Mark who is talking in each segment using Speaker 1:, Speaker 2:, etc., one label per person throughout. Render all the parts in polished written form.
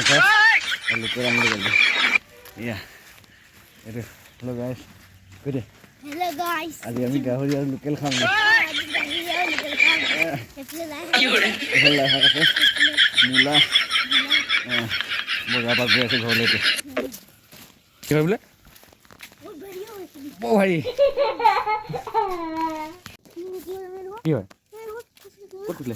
Speaker 1: মাংস লোকেল আনিলে গ'লো এয়া এইটো হেল্ল' গাইছ good day
Speaker 2: hello guys
Speaker 1: আজি আমি গাহৰি আৰু লোকেল খাম মূলা বজাৰ পৰা গৈ আছোঁ ঘৰলৈ এতিয়া কি হয় বোলে ভাৰী কি হয় ক'ত উঠিলে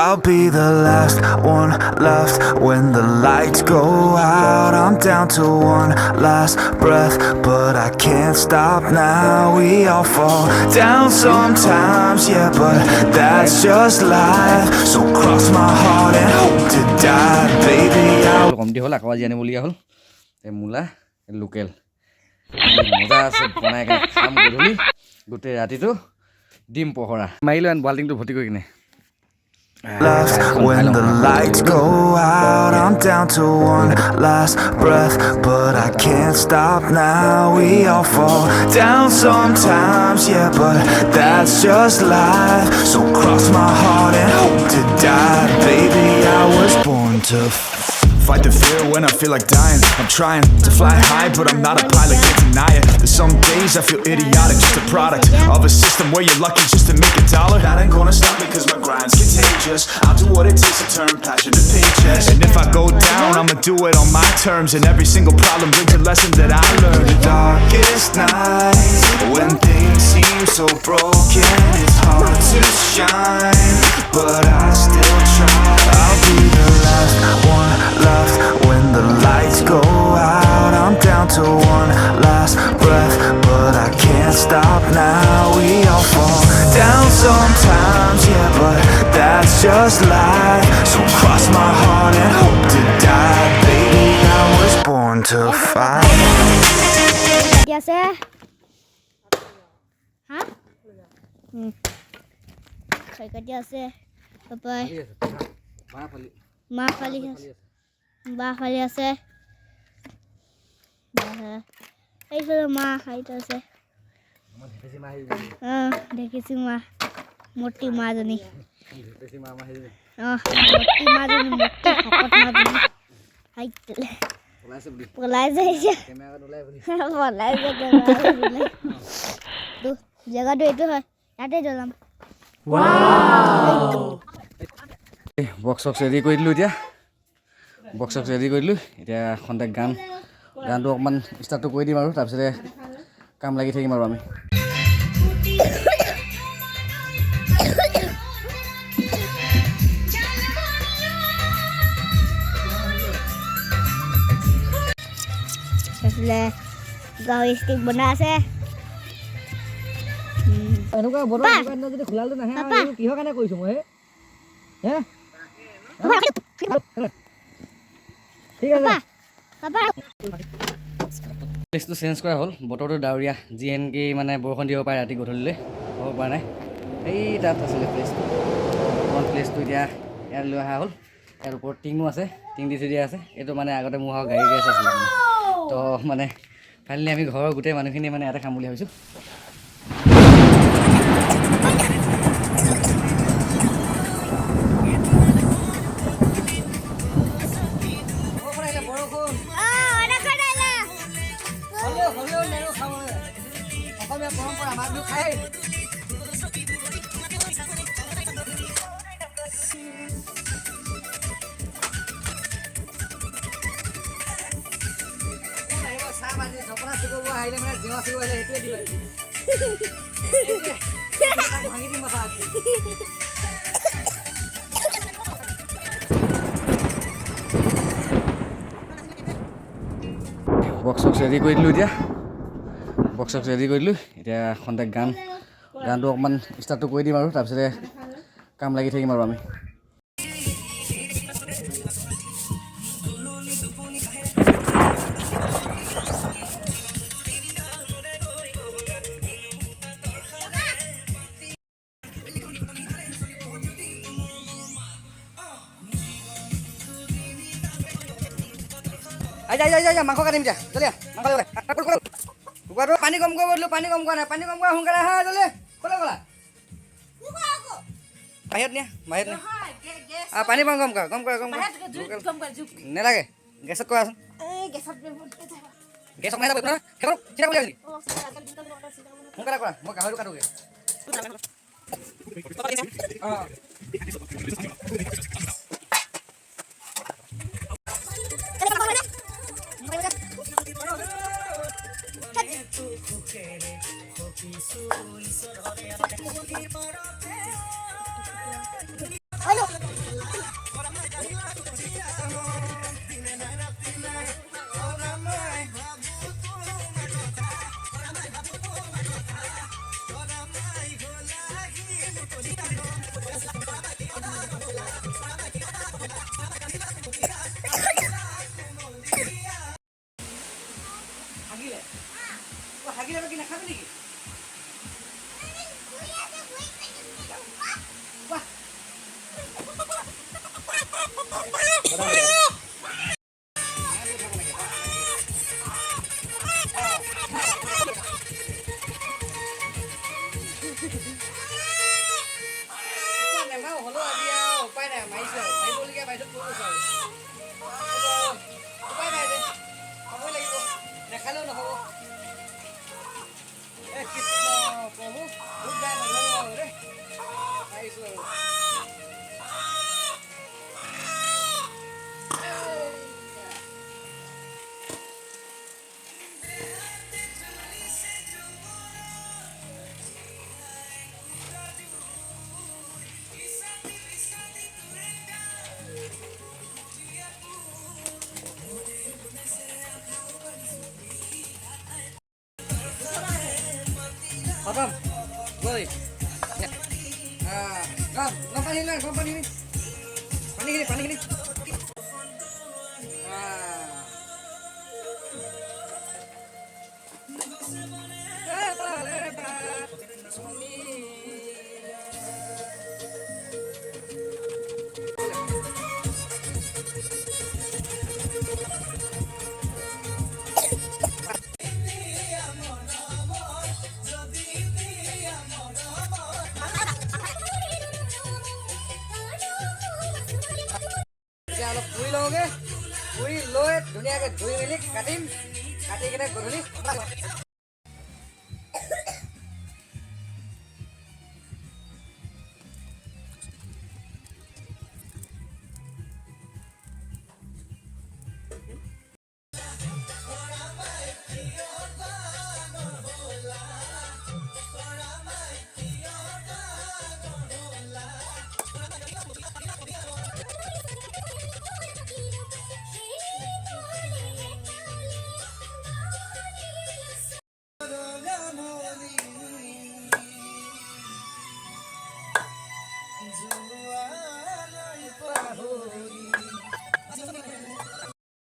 Speaker 3: I'll be the last one left when the lights go out. I'm down to one last breath, but I can't stop now. We all fall down sometimes, yeah, but that's just life. So cross my heart and hope to die, baby.
Speaker 1: কমটি হ'ল আকৌ আজি আনিবলগীয়া হ'ল এই মূলা local মজা আছে বনাই কিনে খাম গধূলি গোটেই ৰাতিটো ডিম পহৰা মাৰিলোঁ বাল্টিংটো ভৰ্তি কৰি কিনে
Speaker 3: Left when the lights go out, I'm down to one last breath, but I can't stop now. We all fall down sometimes, yeah, but that's just life. So cross my heart and hope to die, baby. I was born to fight the fear when I feel like dying. I'm trying to fly high, but I'm not a pilot, can't deny it. There's some days I feel idiotic, just a product of a system where you're lucky just to make a dollar. That ain't gonna stop me cause my grind's contagious. I'll do what it takes to turn passion to paychecks. And if I go down, I'ma do it on my terms. And every single problem brings a lesson that I learned. The darkest nights, when things seem so broken, it's hard to shine, but I still try. I'll be the last one left when the lights go out. I'm down to one last breath, but I can't stop now. We all fall down sometimes, yeah, but that's just life. So cross my heart and hope to die, baby. I was born to fight.
Speaker 2: Yes, sir. Huh? Yes, sir. Papa. Ma khali আছে বা খালি আছে এইফালে মা খাইতে আছে দেখিছো মা মোটি মাজনী মোটি মাজনী মোটি শকত মাজনী খাইতে পলাই যাইছে পলাই যায় জেগাটো এইটো হয় ইয়াতে জ্বলাম
Speaker 1: বক্স চক্স ৰেডি কৰি দিলোঁ এতিয়া খন্তেক গানটো অকণমান ষ্টাৰ্টটো কৰি দিম আৰু তাৰপিছতে কাম লাগি থাকিম আৰু আমি
Speaker 2: গাহৰি ষ্টিক বনাই আছে
Speaker 1: এনেকুৱা বতৰ যদি খোলাটো নাহে কিহৰ কাৰণে কৰিছোঁ মই হে ঠিক আছে প্লেচটো চেঞ্জ কৰা হ'ল বতৰটো ডাৱৰীয়া যি এনেকৈ মানে বৰষুণ দিব পাৰে ৰাতি গধূলিলৈ হ'ব পৰা নাই এই তাত আছিলে প্লেচটো প্লেচটো এতিয়া ইয়াত লৈ অহা হ'ল ইয়াৰ ওপৰত টিঙো আছে টিং দি থৈ দিয়া আছে এইটো মানে আগতে মোৰ গাড়ী গেছ আছিলে মানে তো মানে ফাইনেলি আমি ঘৰৰ গোটেই মানুহখিনি মানে ইয়াতে খাম বুলি ভাবিছোঁ পৰম্পৰা মানুহ খাই চাহ মাজি ঢকনা চুকব আহিলে মানে জিমা চুকব আহিলে সেইটোৱে দিবা ভাঙি দিম মাথা বক্স চক্স ৰেডি কৰি দিলোঁ এতিয়া খন্তেক গানটো অকণমান ষ্টাৰ্টটো কৰি দিম আৰু তাৰপিছতে কাম লাগি থাকিম আৰু আমি মাংস কাটিম যা চলিয়া মাংস কুকুৰাটো পানী কম কৰিব দিলোঁ পানী কম কৰা নাই পানী কম কৰা সোনকালে আহা জলে ক'লে ক'লা বাহিৰত নিয়া পানী পাওঁ কম কৰা নেলাগে গেছত কৰাচোন গেছত মাৰি যাব সেইখন চিন্তা কৰি নেকি সোনকালে কৰা মই গাহৰিটো কাটোগৈ হাগিলে কি নাখাবি নেকি হ'লেও আজি উপায় নাই মাৰিছোঁ মাৰিবলগীয়া বাইদেউ কৰিছোঁ উপায় নাই যে সময় লাগিব নেখালেও নহ'ব কৃষ্ণ প্ৰভু বহুত বেয়া নধৰো আৰু দেই পাৰিছোঁ আৰু Paham? Boleh. Ya. Kom pani ini. Pani gini. অলপ পুৰি লওঁগে পুৰি লৈ ধুনীয়াকৈ ধুই মেলি কাটিম কাটি কিনে গধূলি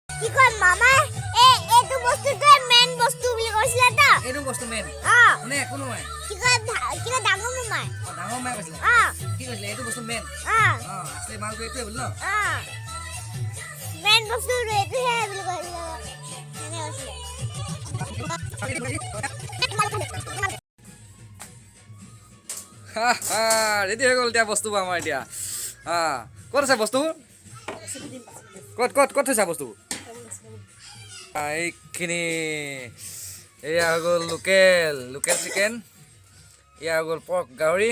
Speaker 2: কি কয় মামা এইটো বস্তুটোৱে মেইন বস্তু বুলি কৈছিলে তো
Speaker 1: এইটো বস্তু মেইন মানে একো নহয়
Speaker 2: কি কয় ডাঙৰ মামাই
Speaker 1: ডাঙৰ মায়ে কৈছিলে কি কৈছিলে এইটো বস্তু মেইন আছিলে মালটো এইটোৱে বুলি ন
Speaker 2: মেইন বস্তু এইটোহে বুলি কৈছিলে এনে কৈছিলে
Speaker 1: ৰেডি হৈ গ'ল এতিয়া বস্তুবোৰ আমাৰ এতিয়া ক'ত আছে বস্তুবোৰ ক'ত থৈছা বস্তুবোৰ এইখিনি এয়া হৈ গ'ল লোকেল চিকেন এয়া হৈ গ'ল পৰ্ক গাহৰি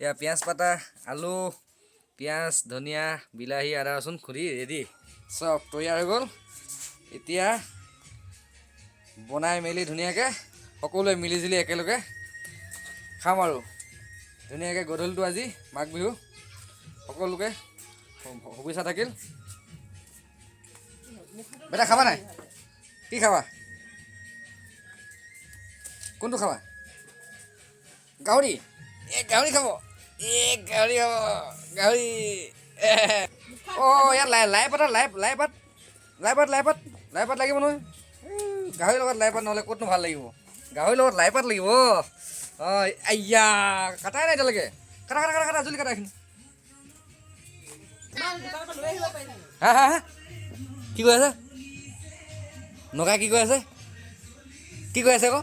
Speaker 1: এয়া পিঁয়াজ পাতা আলু পিঁয়াজ ধনিয়া বিলাহী আদা ৰচুন খুন্দি ৰেডি চব তৈয়াৰ হৈ গ'ল এতিয়া বনাই মেলি ধুনীয়াকৈ সকলোৱে মিলিজুলি একেলগে খাম আৰু ধুনীয়াকৈ গধূলিটো আজি মাঘ বিহু সকলোকে শুভেচ্ছা থাকিল বেটা খাবা নাই কি খাবা কোনটো খাবা গাহৰি গাহৰি খাব গাহৰি খাব গাহৰি ইয়াত লাই পাত লাগিব নহয় গাহৰিৰ লগত লাই পাত নহ'লে ক'তনো ভাল লাগিব গাহৰিৰ লগত লাই পাত লাগিব আইয়া কাটাই নাই এতিয়ালৈকে কাটা জলদি কাটা এইখিনি হা কি কৈ আছে নগাই কি কৈ আছে আকৌ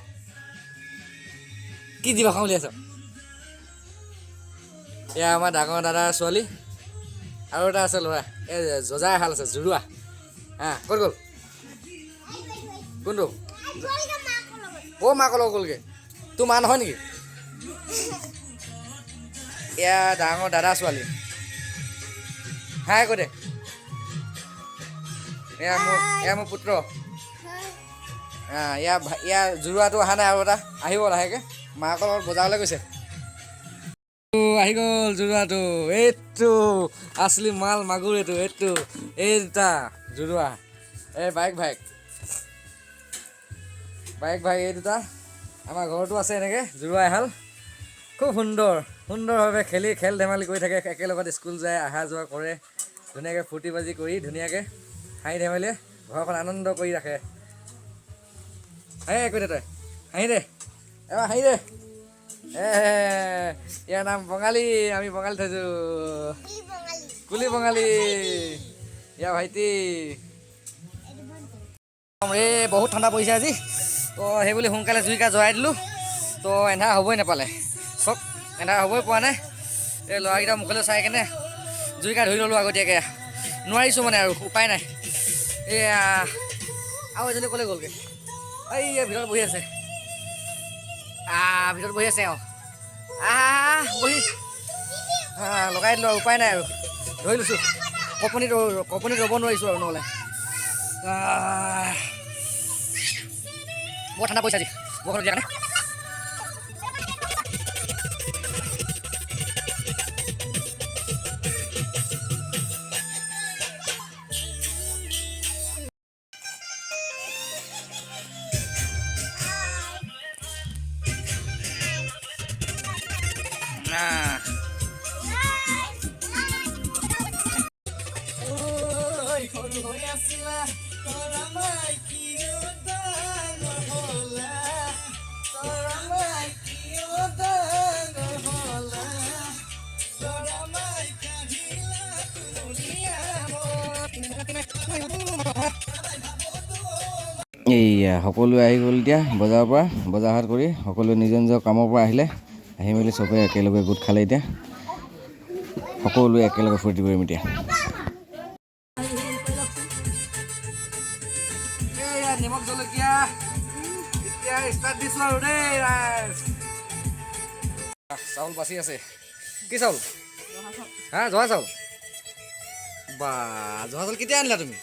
Speaker 1: কি জিভা খাওঁ বুলি আছ এয়া আমাৰ ডাঙৰ দাদাৰ ছোৱালী আৰু এটা আছে ল'ৰা এই জজাই এহাল আছে জুৰুৱা ক'ত গ'ল কোনটো অ' মাকৰ লগত গ'লগৈ তোৰ মা নহয় নেকি এয়া ডাঙৰ দাদা ছোৱালী হাই কৈ দে এয়া মোৰ পুত্ৰ ইয়াৰ জুৰুৱাটো অহা নাই আৰু এটা আহিব লাহেকৈ মাকৰ লগত বজাৰলৈ গৈছে আহি গ'ল জুৰুৱাটো এইটো আছলি মাল মাগুৰ এইটো এই দুটা জুৰুৱা এই বাইক ভাই এই দুটা আমাৰ ঘৰতো আছে এনেকৈ জুৰুৱা এহাল খুব সুন্দৰভাৱে খেল ধেমালি কৰি থাকে একেলগত স্কুল যায় অহা যোৱা কৰে ধুনীয়াকৈ ফূৰ্তি বাজি কৰি ধুনীয়াকৈ হাঁহি ধেমালিয়ে ঘৰখন আনন্দ কৰি ৰাখে কৈ দে তই হাঁহি দে এবাৰ হাঁহি দে ইয়াৰ নাম বঙালী আমি বঙালী থৈছোঁ কুলি বঙালী ইয়াৰ ভাইটি বহুত ঠাণ্ডা পৰিছে আজি তো সেই বুলি সোনকালে জুইকা জ্বলাই দিলোঁ তো এন্ধাৰ হ'বই নাপালে চব এন্ধাৰ হ'বই পোৱা নাই এই ল'ৰাকেইটা মুখলৈ চাই কেনে জুইকা ধৰি ল'লোঁ আগতীয়াকৈ নোৱাৰিছোঁ মানে আৰু উপায় নাই এয়া আৰু এজনী ক'লৈ গ'লগৈ এই ভিতৰত বহি আছে বহি লগাই দিলোঁ আৰু উপায় নাই আৰু ধৰি লৈছোঁ কপনিত ৰ'ব নোৱাৰিছোঁ আৰু নহ'লে বৰ ঠাণ্ডা পৰিছে আজি বৰষুণ দিয়া কাৰণে এইয়া সকলোৱে আহি গ'ল এতিয়া বজাৰৰ পৰা বজাৰ হাট কৰি সকলোৱে নিজৰ কামৰ পৰা আহিলে আহি মেলি চবে একেলগে গোট খালে এতিয়া সকলোৱে একেলগে ফূৰ্তি কৰিম এতিয়া নিমখ জলকীয়া এতিয়া ষ্টাৰ্ট দিছোঁ আৰু দেই চাউল বাচি আছে কি চাউল জহা চাউল বা জহা চাউল কেতিয়া আনিলা তুমি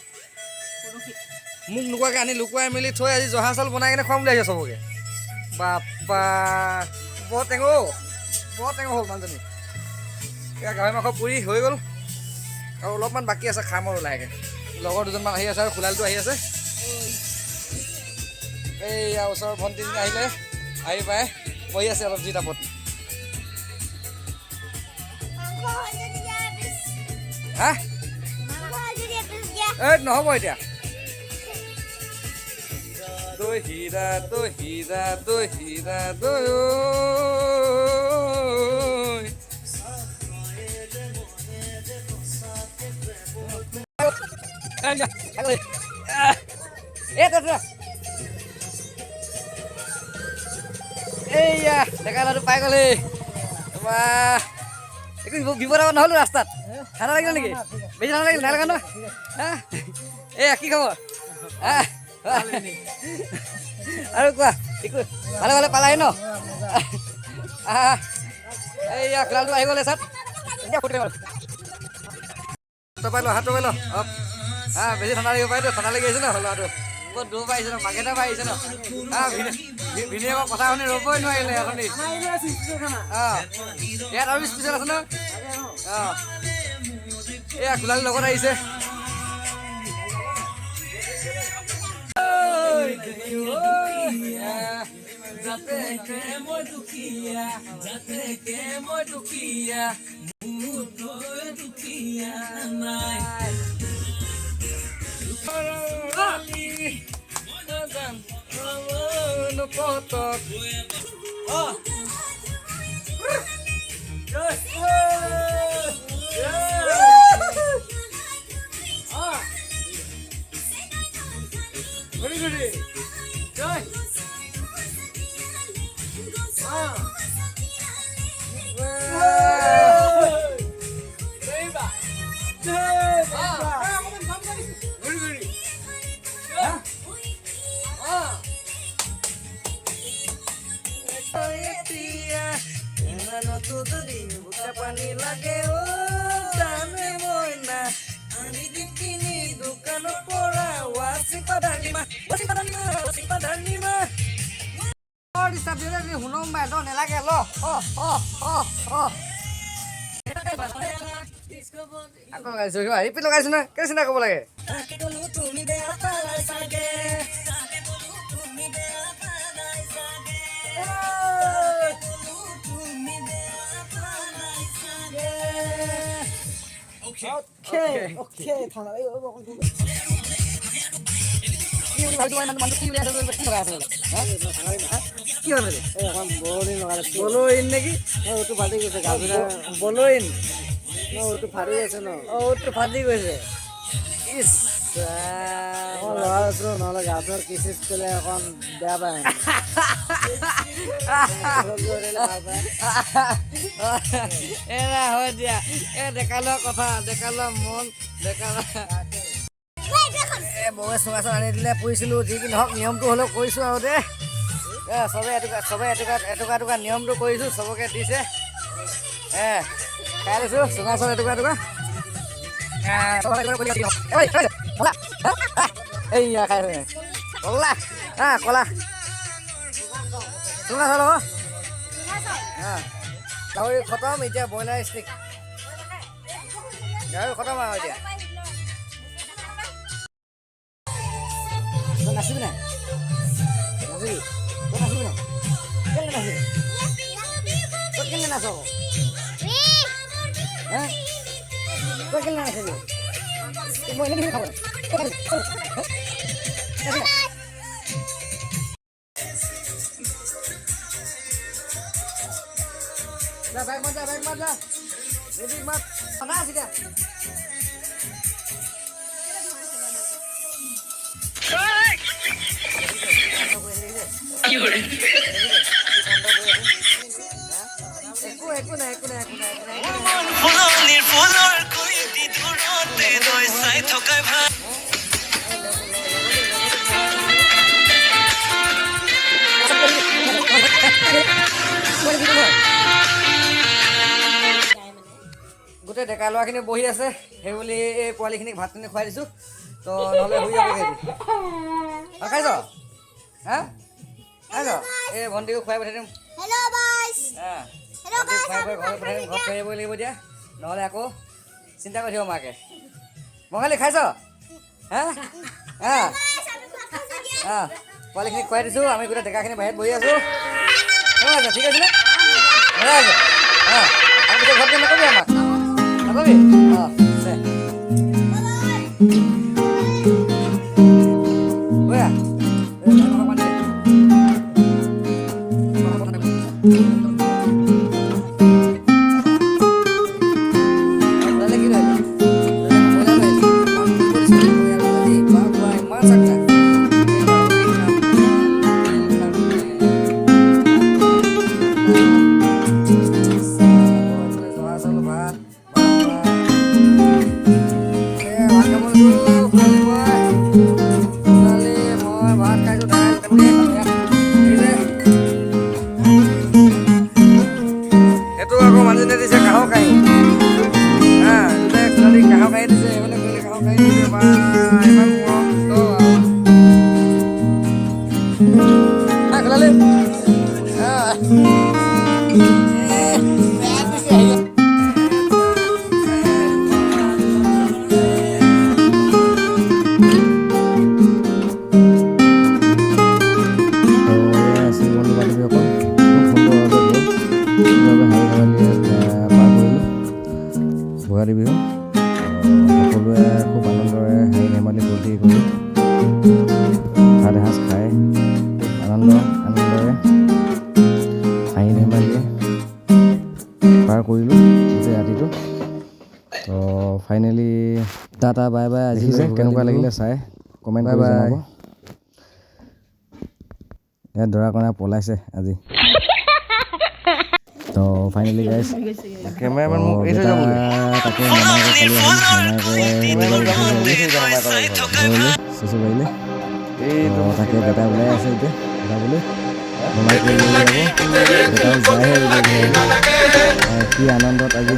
Speaker 1: মোক নোকোৱাকৈ আনি লুকুৱাই মেলি থৈ আজি জহা চাউল বনাই কিনে খুৱাম বুলি আহিছে চবকে বাপা বৰ টেঙো হ'ল মানুহজনী এয়া গাহৰি মাংস পুৰি হৈ গ'ল আৰু অলপমান বাকী আছে খাম আৰু লাহেকৈ লগৰ দুজনমান আহি আছে আৰু খোলালটো আহি আছে এইয়া ওচৰৰ ভণ্টিজনী আহিলে আহি পাই বহি আছে অলপ জিতাপত নহ'ব এতিয়া দৈ হীৰা এইয়া ডেকা ল'ৰাটো পাই গ'লে একো বিপদ আপদ নহ'লো ৰাস্তাত ঠাণ্ডা লাগিলে নেকি বেছি ঠাণ্ডা লাগিল নালাগে নহয় এয়া কি খবৰ আৰু কোৱা একো ভালে পালাহি ন এইয়া খোলালটো আহি গ'লে চাত এতিয়া ফুটি গ'ল হাত পাই ল বেছি ঠাণ্ডা লাগিব পাৰেতো ঠাণ্ডা লাগি আহিছে ন ল'ৰাটো ক'ত দৌৰ পাইছে ন মাকেটা পাইছে ন ভিনিয়েকৰ কথা শুনি ৰ'বই নোৱাৰিলে আপুনি ইয়াত আৰু স্পেচিয়েল আছে ন এয়া খোলালি লগত আহিছে মনতো যদি বোকা পানী লাগে অ জানে মইনা আনি দিম কিনি দোকানৰ পৰা ৱাচিং পাউডাৰ নিমা ডিষ্টাৰ্ব দিলে তুমি শুনম বাই তই নেলাগে ল আকৌ লগাইছো ৰিপিট লগাইছো নহয় কেলে চিন্তা কৰিব লাগে বলোইন নেকি বলোইন ফাটি গৈছে ন ফাটি গৈছে ইছ নহ'লে গাছৰ কিচিচ কৰিলে অকণ বেয়া পায় এৰা হয় দিয়া ডেকা লোৱা কথা ডেকা লোৱা মন ডেকা বৌয়ে চুঙা চুঙা আনি দিলে পুহিছিলোঁ যি কি নহওক নিয়মটো হ'লেও কৰিছোঁ আৰু দে চবে এটুকা নিয়মটো কৰিছোঁ চবকে দিছে খাই লৈছোঁ চুঙা চব এটুকা এইয়া খাই কলা কলা চুঙা চাল গাহৰি খতম এতিয়া ব্ৰইলাৰ ষ্টিক গাহৰি খতম আৰু এতিয়া নাচিবি নাই নাচিবি তই নাচিবি নাই কেলে নাচিবি তই কেলে নাচ তই কেলে নাচিবি মই এনেকৈ খাব বাইক মাত যা ৰেডিক মাত খানা আছে এতিয়া একো নাই গোটেই ডেকা ল'ৰাখিনি বহি আছে সেইবুলি এই পোৱালিখিনিক ভাত পানী খুৱাই দিছোঁ তো নহ'লে শুই যাবগৈ খাইছ খাইছ এই ভণ্টিকো খুৱাই পঠাই দিম খুৱাই ঘৰত পঠাই দিম ঘৰত থৈ আহিবই লাগিব এতিয়া নহ'লে আকৌ চিন্তা কৰি থাকিব মাকে মঙালী খাইছ পোৱালিখিনিক খুৱাই দিছোঁ আমি গোটেই ডেকাখিনি বাহিৰত বহি আছোঁ আছে ঠিক আছে নে আছে আৰু পিছত ঘৰত নকবি আমাক নকবি ভোগালী বিহু সকলোৱে খুব আনন্দৰে হাঁহি ধেমালি ফূৰ্তি কৰি ভাত এসাঁজ খাই আনন্দৰে হাঁহি ধেমালিয়ে পাৰ কৰিলোঁ গোটেই ৰাতিটো তো ফাইনেলি টাটা বাই বাই আজি কেনেকুৱা লাগিলে চাই কমেণ্ট কৰি জনাব ইয়াত দৰা কইনা পলাইছে আজি তো ফাইনেলি গাইছ কেমেৰামেন মোক এই থৈ যাবলৈ তাকে মামাকে চুচু পাৰিলে তাকে বেটা ওলাই আছে এতিয়া ওলাবলৈ মামাকে লৈ যাব বেটাও যায়হে কি আনন্দত আজি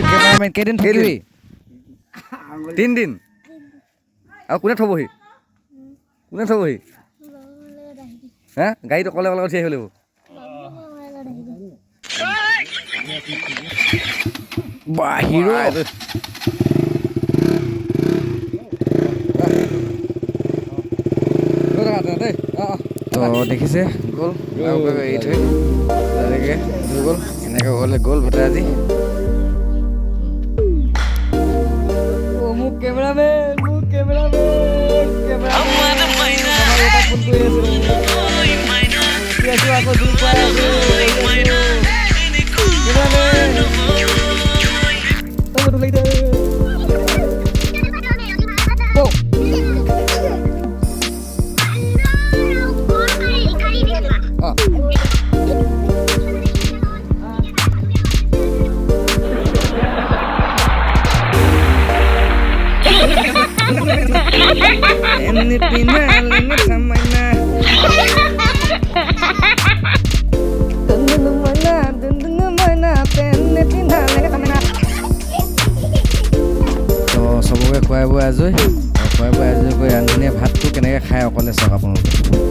Speaker 1: কেমেৰামেন কেইদিন থাকিবি 3 দিন আৰু কোনে থবহি হা গাড়ীত অকলে অকলে উঠি আহিব লাগিব হিৰো তো দেখিছে গ'ল এৰি থৈ তেনেকৈ হৈ গ'ল এনেকৈ হ'লে গ'ল ভোটে আজি মোক কেমেৰামেন ফোন কৰি আছো আকৌ দূৰ পাই চবকে খুৱাই বোৱাই আজৰি কৰি ৰান্ধনীয়ে ভাতটো কেনেকৈ খায় অকলে চাওক আপোনালোকে